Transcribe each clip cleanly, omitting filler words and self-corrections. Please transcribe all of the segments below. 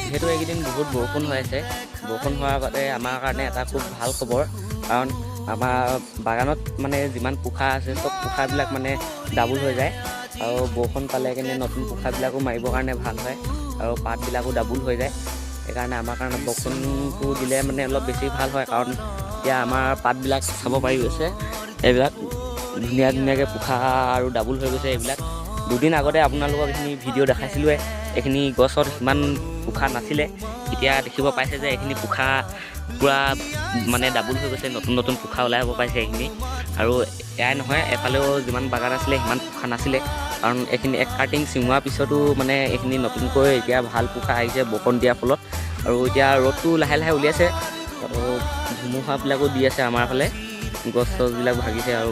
যিহেতু এইকেইদিন বহুত বৰষুণ হৈ আছে, বৰষুণ হোৱাৰ বাবে আমাৰ কাৰণে এটা খুব ভাল খবৰ, কাৰণ আমাৰ বাগানত মানে যিমান পোখা আছে চব পোখাবিলাক মানে ডাবুল হৈ যায়, আৰু বৰষুণ পালে কিনে নতুন পোখাবিলাকো মাৰিবৰ কাৰণে ভাল হয়, আৰু পাতবিলাকো ডাবুল হৈ যায়। সেইকাৰণে আমাৰ কাৰণে বৰষুণটো দিলে মানে অলপ বেছি ভাল হয়, কাৰণ এতিয়া আমাৰ পাতবিলাক চাব পাৰি গৈছে, এইবিলাক ধুনীয়া ধুনীয়াকৈ পোখা আৰু ডাবুল হৈ গৈছে। এইবিলাক দুদিন আগতে আপোনালোকক এইখিনি ভিডিঅ' দেখাইছিলোঁৱে, এইখিনি গছত সিমান পোখা নাছিলে, এতিয়া দেখিব পাইছে যে এইখিনি পোখা পূৰা মানে ডাবুল হৈ গৈছে, নতুন নতুন পোখা ওলাই আহিব পাইছে এইখিনি। আৰু এয়াই নহয়, এফালেও যিমান বাগান আছিলে সিমান পোখা নাছিলে, কাৰণ এইখিনি এক কাটিং চিঙোৱাৰ পিছতো মানে এইখিনি নতুনকৈ এতিয়া ভাল পোখা আহিছে বৰষুণ দিয়াৰ ফলত। আৰু এতিয়া ৰ'দটো লাহে লাহে উলিয়াইছে, আৰু ধুমুহাবিলাকো দি আছে আমাৰ ফালে, গছ চছবিলাক ভাগিছে, আৰু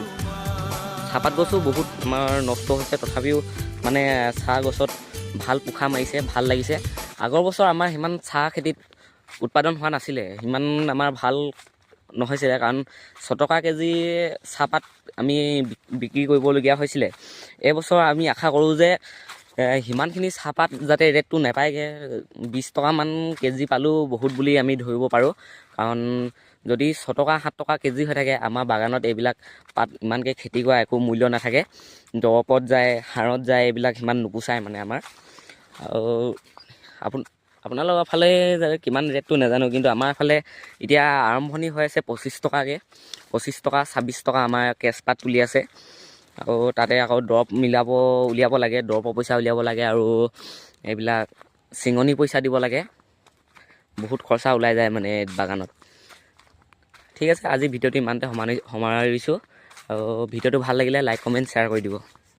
চাহপাত গছো বহুত আমাৰ নষ্ট হৈছে, তথাপিও মানে চাহ গছত ভাল পোখা মাৰিছে, ভাল লাগিছে। আগৰ বছৰ আমাৰ সিমান চাহ খেতিত উৎপাদন হোৱা নাছিলে, সিমান আমাৰ ভাল নহৈছিলে, কাৰণ 6 টকা কেজি চাহপাত আমি বিক্ৰী কৰিবলগীয়া হৈছিলে। এইবছৰ আমি আশা কৰোঁ যে সিমানখিনি চাহপাত যাতে ৰেটটো নাপায়গৈ, 20 টকামান কেজি পালেও বহুত বুলি আমি ধৰিব পাৰোঁ, কাৰণ যদি 6 টকা 7 টকা কেজি হৈ থাকে, আমাৰ বাগানত এইবিলাক পাত ইমানকৈ খেতি কৰা একো মূল্য নাথাকে, দৰৱত যায়, সাৰত যায়, এইবিলাক সিমান নোপোচায় মানে আমাৰ। আৰু আপোনালোকৰ ফালে কিমান ৰেটটো নাজানো, কিন্তু আমাৰ ফালে এতিয়া আৰম্ভণি হৈ আছে 25 টকাকৈ, 25 টকা 26 টকা আমাৰ কেঁচপাত তুলি আছে। আৰু তাতে আকৌ দৰৱ উলিয়াব লাগে, দৰৱৰ পইচা উলিয়াব লাগে, আৰু এইবিলাক চিঙনি পইচা দিব লাগে, বহুত খৰচা ওলাই যায় মানে বাগানত। ঠিক আছে, আজি ভিডিঅ'টো ইমানতে সামৰিছোঁ, আৰু ভিডিঅ'টো ভাল লাগিলে লাইক কমেণ্ট শ্বেয়াৰ কৰি দিব।